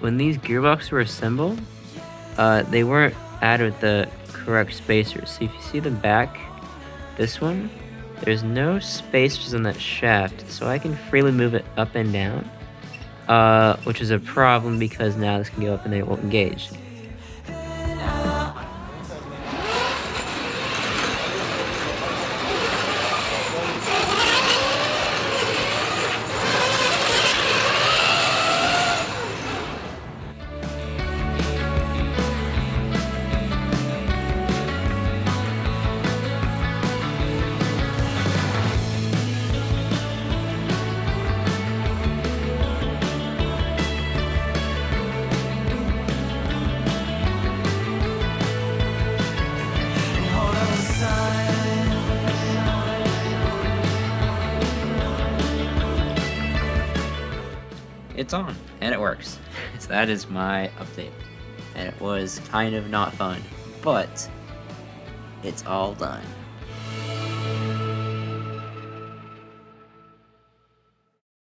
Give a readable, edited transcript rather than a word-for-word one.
when these gearboxes were assembled, they weren't added with the correct spacers. So if you see the back, this one, there's no spacers on that shaft, so I can freely move it up and down, which is a problem because now this can go up and then it won't engage. It's on, and it works. So that is my update. And it was kind of not fun, but it's all done.